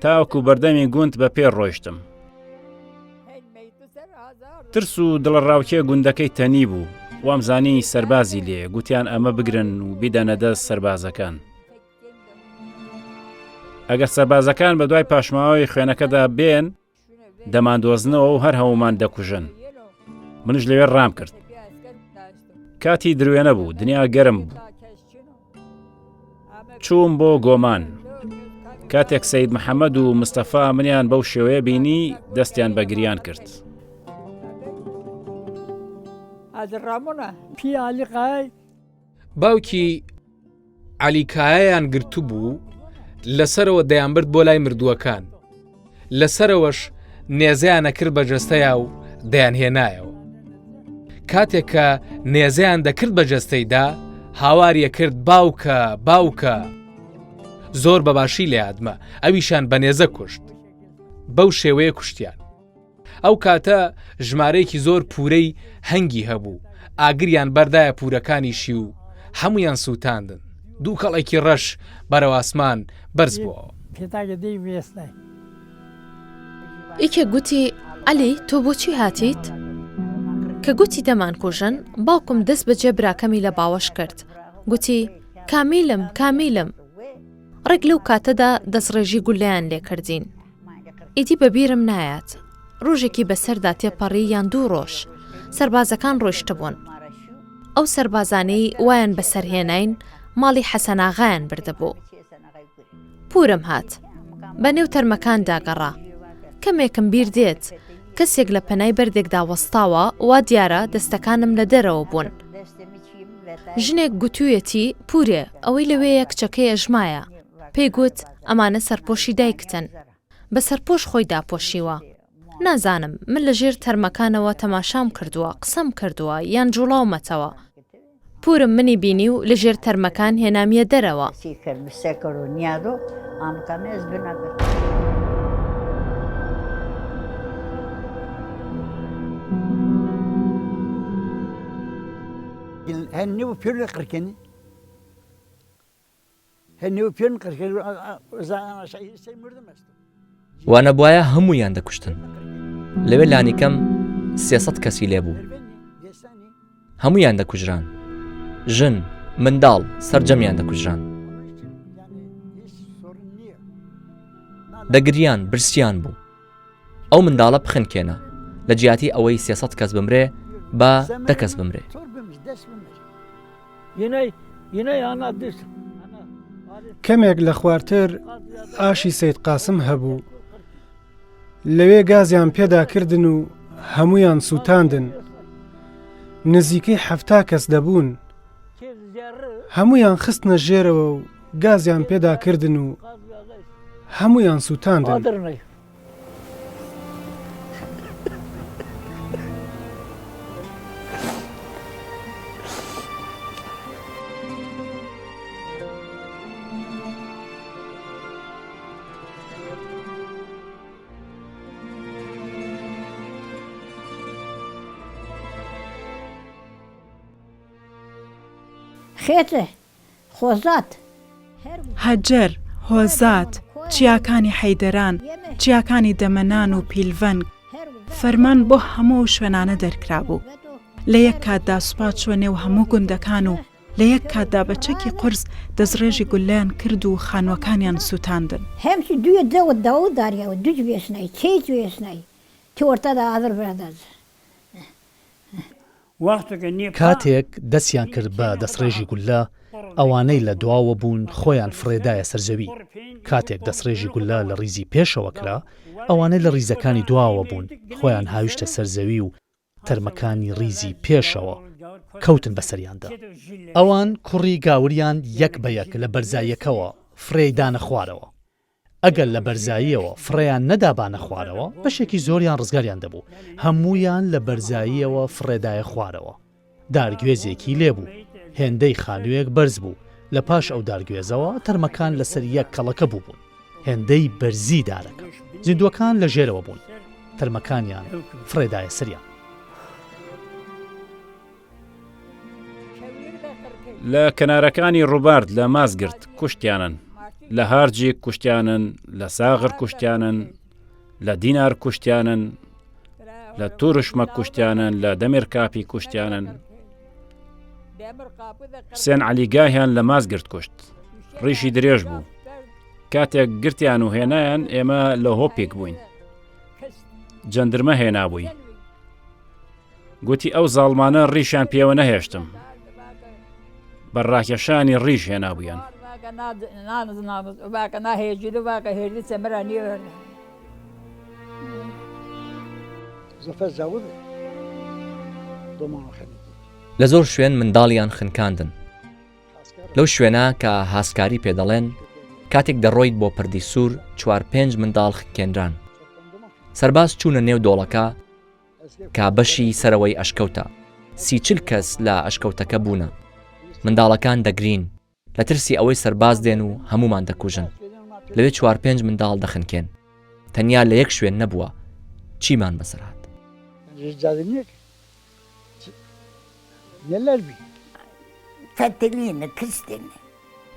تاوەکو بەردەمی گوند بە پێ ڕۆیشتم ترس و دڵڕاوکێ گوندەکەی تەنی بوو وامزانی سەربازی لێ گوتیان ئەمە بگرن و بیدەنە دەست سەربازەکان ئەگەر سەربازەکان بە دوای پاشماوەی خوێنەکەدا بێن دەماندۆزنەوە و هەر هەمومان دەکوژن منش لەوێ ڕام کرد کاتی دروێنە بوو دنیا گەرم بوو چووم بۆ گۆمان کاتێک سەید محەممەد و مستەفا منیان بەو شێوەیە بینی دەستیان بە گریان کرد باوکی عەلیکایەیان گرتو بوو لەسەرەوە دەیانبرد بۆ لای مردووەکان لەسەرەوەش نێزەیانە کرد بە جەستەیە و دەیانهێنایەوە کاتێک کە نێزەیان دەکرد بە جەستەیدا هاواریە کرد باوکە باوکە زۆر بەباشی لە یادمە ئەویشان بە نێزە کوشت بەو شێوەیە کوشتیان ئەو کاتە ژمارەیەکی زۆر پورەی هەنگی هەبوو ئاگریان بەردایە پورەکانیشی و هەمویان سووتاندن دوو کەڵێکی ڕەش بەرەو ئاسمان بەرز بووەوە ئیکێ گوتی ئەلی تۆ بۆچی هاتیت؟ کە گوتی دەمان کوژن باوکم دەست بەجێ براکەمی لە باوەش کرد گوتی کامیلم ڕێک لەو کاتەدا دەستڕێژی گولەیان لێ کردین ئیدی بەبیرم نایات ڕۆژێکی بەسەردا تێپەڕی یان دوو ڕۆژ سەربازەکان ڕۆیشتبوون ئەو سەربازانەی وایان بەسەرهێناین ماڵی حەسەناغایان بردەبوو پورم هات بە نێو تەرمەکان داگەڕا کەمێکم بیر دێت کەسێک لە پەنای بەردێکدا وەستاوە وا دیارە دەستەکانم لە دەرەوە بوون ژنێک گوتوویەتی پورێ ئەوەی لەوەیە کچەکەی ئەژمایە پێی گوت ئەمانە سەرپۆشی دایکتن بە سەرپۆش خۆی داپۆشیوە نازانم من لە ژێر تەرمەکانەوە تەماشام کردووە قسەم کردووە یان جوڵاومەتەوە پورم منی بینی و لە ژێر تەرمەکان هێنامیە دەرەوە هەنێ و پێ لە قڕکەنی هەنێ و پێن قڕکەنی وانە بواە هەموویان دەکوشتن لەوێ لانیکەم 300 کەسی لێبوو هەموویان دەکوژران ژن منداڵ سەرجەمیان دەکوژران دەگریان برسیان بوو ئەو منداڵە بخنکێنە لە جیاتی ئەوەی 300 کەس بمرێ بە 10 کەس بمرێ کەمێک لە خوارتر ئاشی سەید قاسم هەبوو لەوێ گازیان پێداکردن و هەمویان سووتاندن نزیکەی 7 کەس دەبوون هەمویان خستنە ژێرەوە و گازیان پێداکردن و هەمویان سووتاندن خێتە خۆزات هەجەر هۆزات چیاکانی حەیدەران چیاکانی دەمەنان و پیلڤەنگ فەرمان بۆ هەموو شوێنانە دەرکرا بوو لە یەک کاتدا سوپات چوە نێو هەموو گوندەکان و لە یەک کاتدا بە چەکی قورس دەستڕێژی گولەیان کرد و خانوەکانیان سووتاندن هەمشی دوێ دەوت داو داریەوە دوج وێسنای چێت وێسنای تۆرتەدا ئادر بەردەز کاتێک دەستیان کرد بە دەستڕێژی گولە ئەوانەی لە دواوە بوون خۆیان فرێدایە سەرزەوی کاتێک دەستڕێژی گولە لە ریزی پێشەوە کرا ئەوانەی لە ریزەکانی دواوە بوون خۆیان هاویشتە سەرزەوی و تەرمەکانی ریزی پێشەوە کەوتن بەسەریاندا ئەوان کوڕی گاوریان یەک بە یەک لە بەرزاییەکەوە فرێدانە خوارەوە ئەگەر لە بەرزاییەوە فڕێیان نەدابانە خوارەوە بەشێکی زۆریان ڕزگاریان دەبوو هەمویان لە بەرزاییەوە فرێدایە خوارەوە دارگوێزێکی لێبوو هێندەی خانوویەک بەرز بوو لە پاش ئەو دارگوێزەوە تەرمەکان لەسەر یەک کەڵەکە بوو بوون هێندەی بەرزی دارەکە زیندوەکان لە ژێرەوە بوون تەرمەکانیان فرێدایە سریان لە کەنارەکانی ڕووبارد لە مازگرت کوشتیانن لە هارجی کوشتیانن لە ساغر کوشتیانن لە دینار کوشتیانن لە توورشمە کوشتیانن لە دەمێر کاپی کوشتیانن حسێن عەلیگاهیان لە مازگرت کوشت ڕیشی درێژ بوو کاتێک گرتیان و هێنایان ئێمە لە هۆپێک بووین جەندرمە هێنابووی گوتی ئەو زاڵمانە ڕیشیان پێوە نەهێشتم بەڕاکێشانی ڕیش هێنابوویان باکە ناهێژی و باکە هێردی چەمەرانی لە زۆر شوێن منداڵیان خنکاندن لەو شوێنە کە هاسکاری پێدەڵێن کاتێک دەڕۆیت بۆ پردی سوور 4-5 منداڵ خکێنران سەرباز چوونە نێو دۆڵەکە کا بەشی سەرەوەی ئەشکەوتە 30-40 کەس لە ئەشکەوتەکە بوونە منداڵەکان دەگرین لە ترسی ئەوەی سەرباز دێن و هەمومان دەکوژن لەوێ 4-5 منداڵ دەخنکێن تەنیا لە یەک شوێن نەبووە چیمان بەسەرات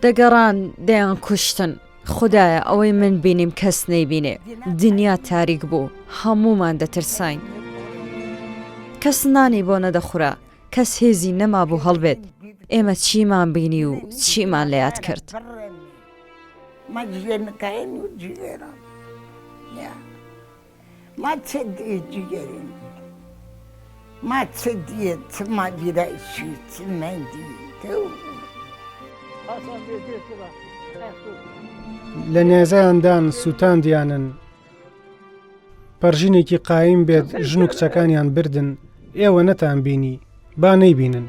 دەگەڕان دەیان کوشتن خدایە ئەوەی من بینیم کەس نەیبینێ دنیا تاریک بوو هەمومان دەترساین کەس نانی بۆ نەدەخورا کەس هێزی نەما بوو هەڵبێت ئێمە چیمان بینی و چیمان لە یاد کرد لە نێزایاندان سووتاندیانن پەرژینێکی قایم بێت ژن و کچەکانیان بردن ئێوە نەتان بینی با نەیبینن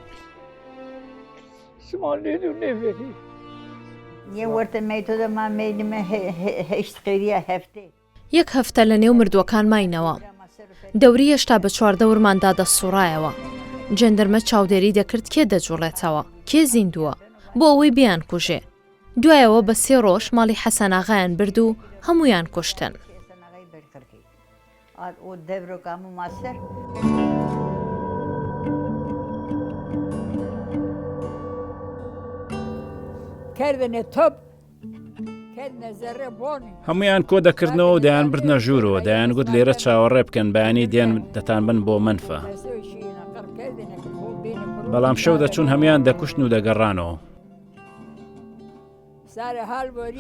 یەک هەفتە لە نێو مردووەکان ماینەوە دەوری هێشتا بە چواردە ورماندا دەسوڕایەوە جەندەرمە چاودێری دەکرد کێ دەجوڵێتەوە کێ زیندووە بۆ ئەوەی بیان کوژێ دوایەوە بە 3 ڕۆژ ماڵی حەسەناغایان برد و هەمویان کوشتن هەمویان کۆ دەکردنەوە و دەیان بردنە ژوورەوە دەیان گوت لێرە چاوەڕێ بکەن بەیانی دێن دەتان بن بۆ منفە بەڵام شەو دەچوون هەمویان دەکوشتن و دەگەڕانەوە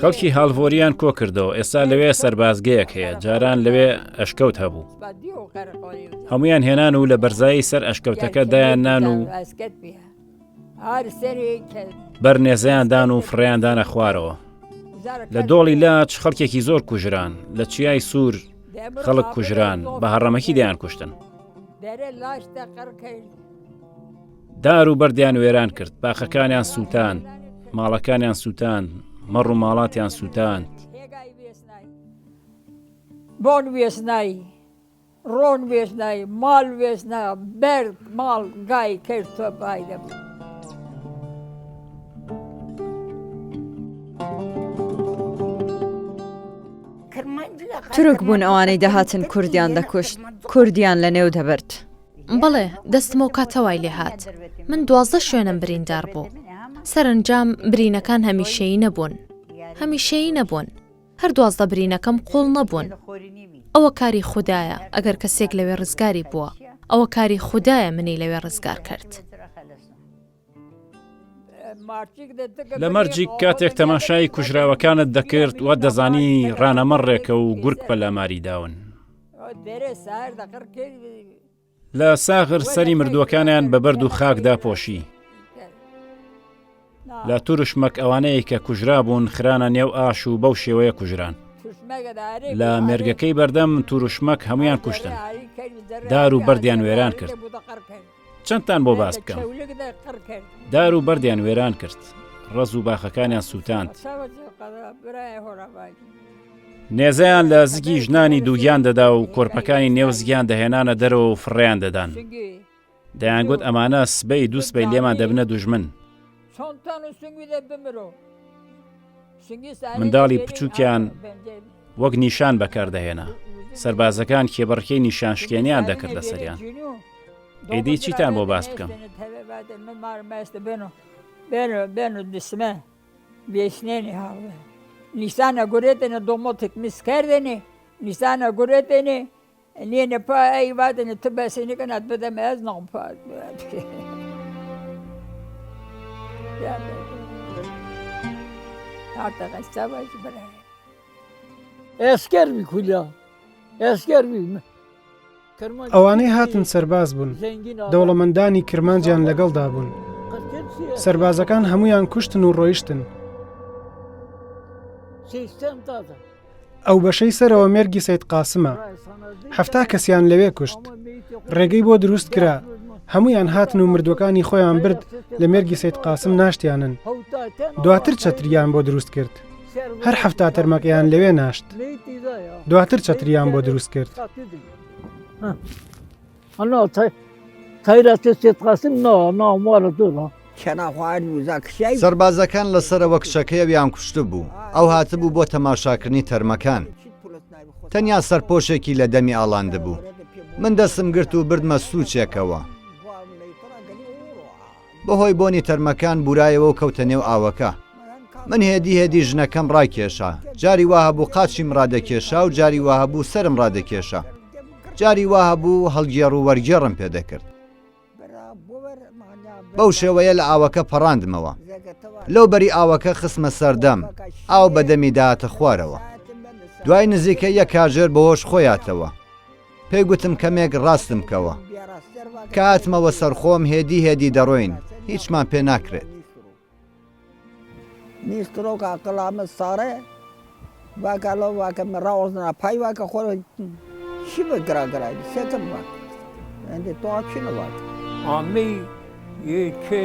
خەڵکی هاڵڤۆریان کۆ کردەوە ئێستا لەوێ سەربازگەیەک هەیە جاران لەوێ ئەشکەوت هەبوو هەمویان هێنان و لە بەرزایی سەر ئەشکەوتەکە دایاننان و بەرنێزەیاندان و فڕیاندانە خوارەوە لە دۆڵی لاچ خەڵکێکی زۆر کوژران لە چیای سوور خەڵک کوژران بە هەڕەمەکی دەیان کوشتن دار و بەردیان وێران کرد باخەکانیان سووتاند ماڵەکانیان سووتاند مەڕ و ماڵاتیان سووتاند بۆن وێستنایی ڕۆن وێستنایی ماڵ وێستنا بەرد ماڵ گای کرد تۆ بای دەبوو تورک بوون ئەوانەی دەهاتن کوردیان دەکوشت کوردیان لە نێو دەبرد بەڵێ دەستمە و کاتەوای لێ هات من 12 شوێنم بریندار بوو سەرنجام برینەکان هەمیشەیی نەبوون هەر 12 برینەکەم قوڵ نەبوون ئەوە کاری خوددایە ئەگەر کەسێک لەوێ ڕزگاری بووە ئەوە کاری خوددایە منی لەوێ ڕزگار کرد لە مەرجی کاتێک تەماشای کوژراوەکانت دەکرد وە دەزانی ڕانەمەڕێکە و گورگ پەلاماری داون لە ساغر سەری مردووەکانیان بە بەرد و خاکدا پۆشی لە تووشمەک ئەوانەیە کە کوژرا بوون خرانە نێو ئاش و بەو شێوەیە کوژران لە مێرگەکەی بەردەم تووشمەک هەمویان کوشتن دار و بەردیان وێران کرد چەندتان بۆ باس بکەم دار و بەردیان وێران کرد ڕز و باخەکانیان سووتاند نێزەیان لە زگی ژنانی دووگیان دەدا و کۆرپەکانی نێو زگیان دەهێنانە دەرەوە و فڕێیان دەدان دەیانگوت ئەمانە سبەی دووسبەی لێمان دەبنە دوژمن منداڵی بچووکیان وەک نیشان بەکاردەهێنا سەربازەکان کێبڕکەی نیشانشکێنیان دەکرد لە سەریان ئێدی چیتان بۆ باس بکەم نیسانە گورێتێنە دۆمۆتێک میسکردێنێ نیسانە گورێتێنێ نێنە پا ئەی وادنە تو بەسێنەکە نات بدەمە ئەز ناڵپات ئێسکەروی کولیا ئێسکەروی ئەوانەی هاتن سەرباز بوون دەوڵەمەندانی کرمانجیان لەگەڵدا بوون سەربازەکان هەمویان کوشتن و ڕۆیشتن ئەو بەشەی سەرەوە مێرگی سەید قاسمە 7 کەسیان لەوێ کوشت ڕێگەی بۆ دروست کرا هەمویان هاتن و مردوەکانی خۆیان برد لە مێرگی سەید قاسم ناشتیانن دواتر چەتریان بۆ دروست کرد هەر 7 تەرمەکەیان لەوێ ناشت دواتر چەتریان بۆ دروست کرد سەربازەکان لەسەرەوە کچەکەیەویان کوشت بوو ئەو هاتبوو بۆ تەماشاکردنی تەرمەکان تەنیا سەرپۆشێکی لە دەمی ئاڵاند بوو. من دەستم گرت و بردمە سوچێکەوە. بەهۆی بۆنی تەرمەکان بورایەوە و کەوتە نێو ئاوەکە. من هێدی ژنەکەم ڕاکێشا، جاری وا هەبوو قاچیم ڕادەکێشا و جاری وا هەبوو سرم ڕادەکێشا، جاری وا هەبوو هەڵگێڕ و وەرگێڕم پێدەکرد. بەو شێوەیە لە ئاوەکە پەڕاندمەوە. لەو بەری ئاوەکە خسمە سەردەم، ئاو بەدەمی داهاتە خوارەوە. دوای نزیکە یەک کاژێر بەهۆش خۆیاتەوە. پێی گوتم کەمێک ڕاستم کەوە. کە هاتمەوە سەرخۆم هێدی دەڕۆین، هیچمان پێ ناکرێت. نیسترۆکە قڵامە ساڕێ واکەڵەوە واکە ڕاوەزنە پای واکە خۆرە چی بەگراگرای سێتم وات ئەندێ تۆ چینە وات ئامی یەکێ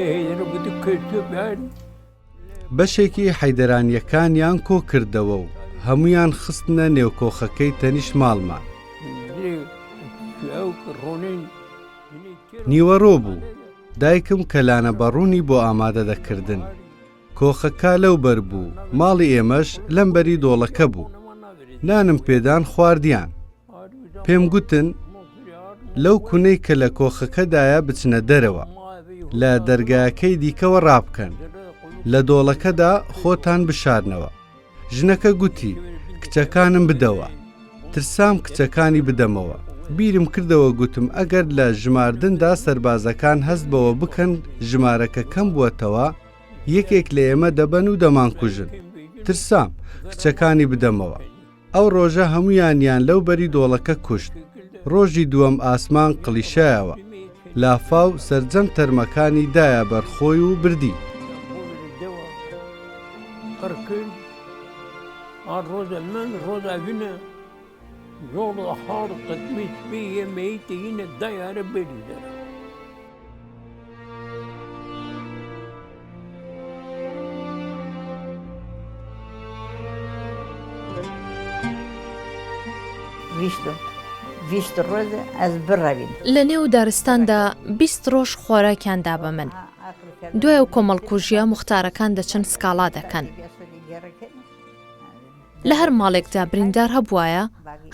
بەشێکی حەیدەرانیەکانیان کۆ کردەوە و هەمویان خستنە نێوکۆخەکەی تەنیش ماڵمان. نیوەڕۆ بوو، دایکم کەلانە بەڕوونی بۆ ئامادە دەکردن. کۆخەکە لەو بەر بوو، ماڵی ئێمەش لەم بەری دۆڵەکە بوو. نانم پێدان خواردیان. پێم گوتن لەو کونەی کە لە کۆخەکەدایە بچنە دەرەوە، لە دەرگایەکەی دیکەوە ڕابکەن، لە دۆڵەکەدا خۆتان بشارنەوە. ژنەکە گوتی کچەکانم بدەوە. ترسام کچەکانی بدەمەوە. بیرم کردەوە گوتم ئەگەر لە ژماردندا سەربازەکان هەست بەوە بکەن ژمارەکە کەم بووەتەوە، یەکێک لە ئێمە دەبەن و دەمانکوژن. ترسام کچەکانی بدەمەوە. ئەو ڕۆژە هەمویانیان لەو بەری دۆڵەکە کوشت. ڕۆژی دووەم ئاسمان قلیشایەوە. لافاو سەرجەم تەرمەکانی دایە بەرخۆی و بردی. ڕۆژە من ڕۆژاوینە زۆر حاڵ قەتمیت پێ مەیتەینە دایارە بەریدە. لە نێو دارستاندا 20 ڕۆژ خۆراکیاندا بە من. دوای و کۆمەڵکوژیە مختارەکان دەچن سکاڵا دەکەن. لە هەر ماڵێکدا بریندار هەبوایە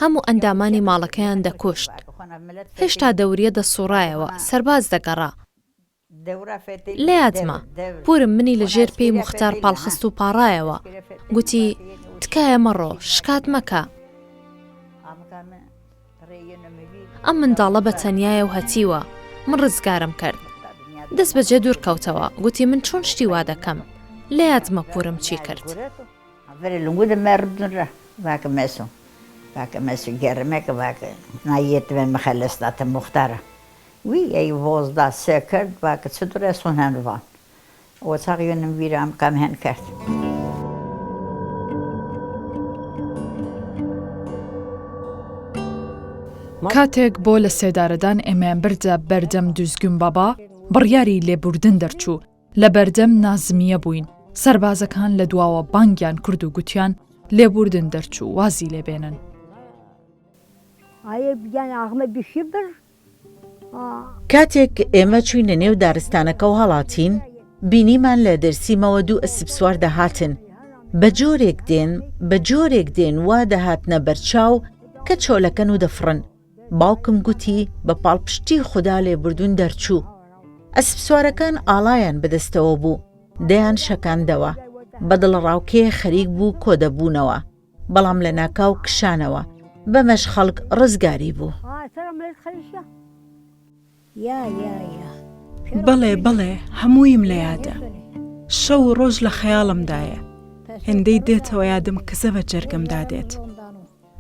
هەموو ئەندامانی ماڵەکەیان دەکوشت. هێشتا دەوریە دەسوڕایەوە سەرباز دەگەڕا. لە یادمە پورم منی لە ژێر پێی موختار پاڵخست و پاڕایەوە. گوتی تکایە مەڕۆ شکات مەکە. ئەم منداڵە بە تەنیایە و هەتیوە. من ڕزگارم کرد. دەست بەجێ دوور کەوتەوە. گوتی من چۆن شتی وا دەکەم. لە یادمە پورم چی کرد. لنقول ما ردنا باك ماسو جرمك باك نايت من مخلص دات مختارة وي اي فوز دا سكرت باك تصدر اسون هنوان وصاغيون نبيرام كم هن كرت کاتێک بۆ لە سێدارەدان ئێمەیان بردە بەردەم دوزگون بابا بڕیاری لێبوردن دەرچوو لە بەردەم نازمیە بووین. سەربازەکان لە دواوە بانگیان کرد و گوتیان لێبوردن دەرچوو وازی لێبێنن. کاتێک ئێمە چوینە نێو دارستانەکە و هەڵاتین، بینیمان لە دەرسیمەوە دوو ئەسپ سوار دەهاتن. بە جۆرێک دێن وا دەهاتنە بەرچاو کە چۆلەکەن و دەفڕن. باوکم گوتی بە پاڵپشتی خوددا لێبوردون دەرچوو. ئەسپ سوارەکان ئاڵایان بەدەستەوە بوو. دەیان شەکاندەوە. بەدڵ ڕاوکێ خەریک بوو کۆدەبوونەوە. بەڵام لە ناکاو کشانەوە. بەمەش خەڵک ڕزگاری بوو. بەڵێ هەموویم لە یادە. شەو و ڕۆژ لە خەیاڵمدایە. هێندەی دێتەوە یادم کزە بە جەرگمدا دێت.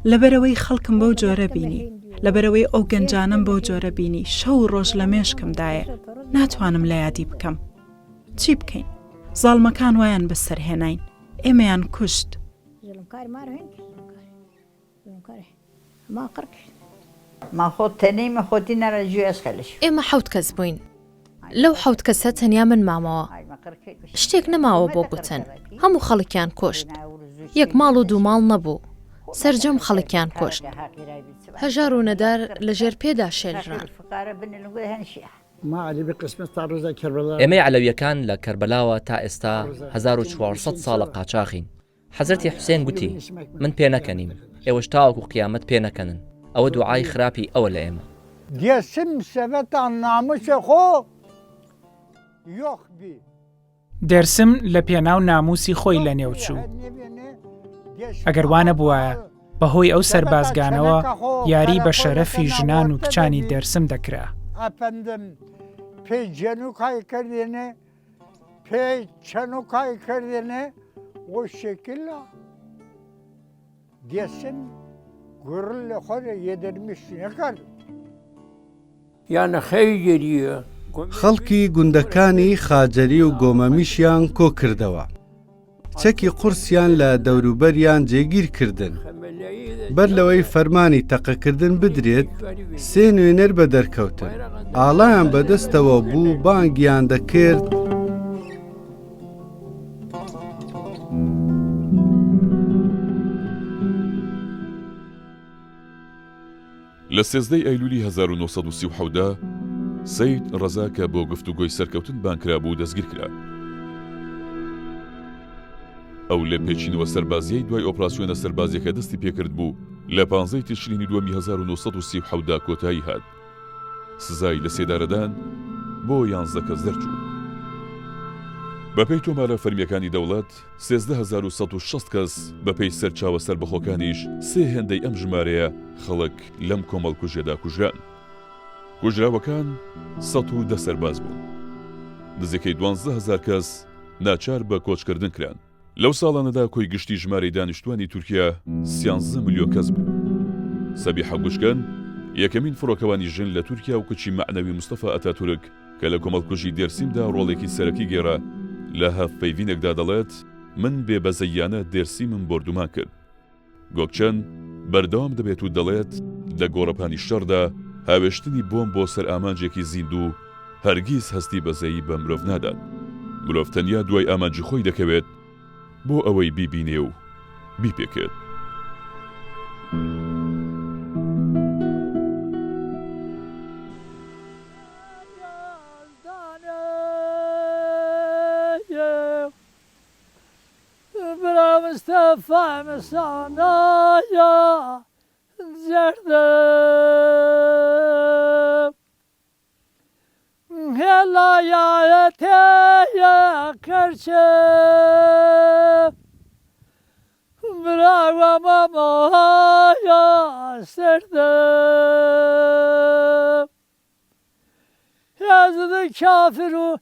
لەبەرەوەی خەڵکم بەو جۆرە بینی، لەبەرەوەی ئەو گەنجانم بەو جۆرە بینی، شەو و ڕۆژ لە مێشکمدایە. ناتوانم لە یادی بکەم. چی بکەین؟ زاڵمەکان وایان بەسەرهێناین. ئێمەیان کوشت. ئێمە 7 کەس بووین. لەو 7 کەسە تەنیا من مامەوە. شتێک نەماوە بۆ گوتن. هەموو خەڵکیان کوشت. یەک ماڵ و دوو ماڵ نەبوو. سەرجەم خەڵکیان کوشت. هەژار و نەدار لە ژێر پێدا شێلران. ئێمەی عەلەویەکان لە کەربەلاوە تا ئێستا 1400 ساڵە قاچاقین. حەزرەتی حوسێن گوتی من پێ نەکەنیم ئێوەش تاوەکو قیامەت پێ نەکەنن ئەوە دوعای خراپی ئەوە لە ئێمە دێسم سەبەتان ناموسە خۆ یۆخ بی دەرسم لە پێناو ناموسی خۆی لە نێو چوو ئەگەر وانە بووایە بەهۆی ئەو سەربازگانەوە یاری بە شەرەفی ژنان و کچانی دەرسم دەکرا ئەپەندم پێی جەنوکای کردێنێ پێی چەنوکای کردێنێ وە شکلە دێسم گوڕل لە خۆرە یەدەرمیش نەکرد یانە خەیگەریە خەڵکی گوندەکانی خاجەری و گۆمەمیشیان کۆ کردەوە چەکی قورسیان لە دەوروبەریان جێگیر کردن بەر لەوەی فەرمانی تەقەکردن بدرێت سێ نوێنەر بە دەرکەوتن ئاڵایان بەدەستەوە بوو بانگیان دەکرد لە 13 ئەیلولی 1970 سەید ڕەزا کە بۆ گفتوگۆی سەرکەوتن بانکرا بوو دەستگیر کرا. ئەو لە پێچینەوە سەربازیەی دوای ئۆپراسیۆنە سەربازیەکە دەستی پێکرد بوو لە 15 تشرینی دووەمی 1970 کۆتایی هات. سزای لە سێدارەدان بۆ 11 کەس دەرچوو. بەپێی تۆمارە فەرمیەکانی دەوڵەت 13160 کەس بەپێی سەرچاوە سەربەخۆکانیش سێ هێندەی ئەم ژمارەیە خەڵک لەم کۆمەڵکوژێدا کوژران. کوژراوەکان 110 سەرباز بوون. نزیکەی 12000 کەس ناچار بە کۆچکردن کران. لەو ساڵانەدا کۆی گشتی ژمارەی دانیشتوانی تورکیا 13 ملیۆن کەس بوو. سەبیحە گوشکەن یەکەمین فڕۆکەوانی ژن لە تورکیا و کچی مەعنەوی مستەفا ئەتاتورک کە لە کۆمەڵکوژی دێرسیمدا ڕۆڵێکی سەرەکی گێڕا لە هەفپەیڤینێکدا دەڵێت من بێبەزەیانە دێرسیمم بردومان کرد. گۆکچەن بەردەوام دەبێت و دەڵێت لە گۆڕەپانی شەڕدا هاوێشتنی بۆم بۆ سەر ئامانجێکی زیندوو هەرگیز هەستی بەزەیی بە مرۆڤ نادات. مرۆڤ تەنیا دوای ئامانجی خۆی دەکەوێت بۆ ئەوەی بیبینێ و بیپێکێت. مصطفى مسانايا زردم هلا يا يا كرشم براغ ماما يا سردم يا زد كافر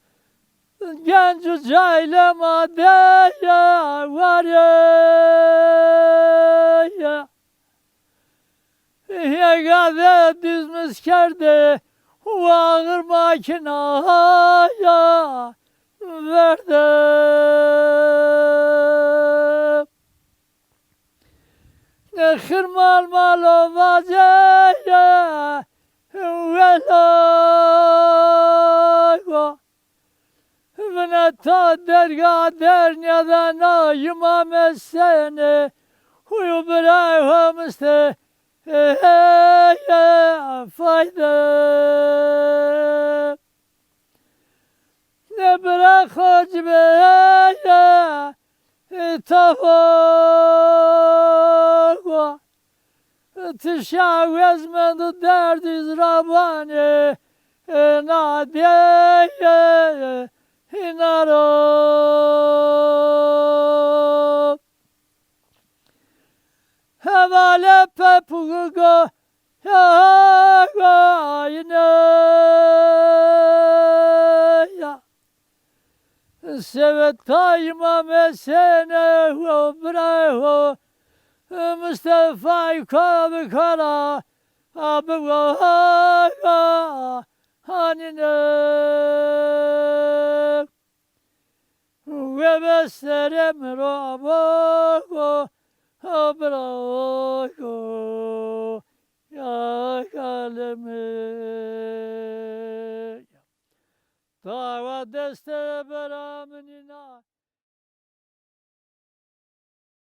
genç caylema deya var ya gade dizmiş kerde ağır makina ya verdim ne khirmal malo vazaya vela من تا درگاه درنیا نایمام سنه خوی برای همسته فایده نبرای خوش به تفاق تشاوز من درد از روانه نادیه Hinaro Havale pepugo ya Sevetay mamesene ho braho Mustafa kabe kara abu hanine وبسرم رابو أبراكو يا كلمة طاوة دست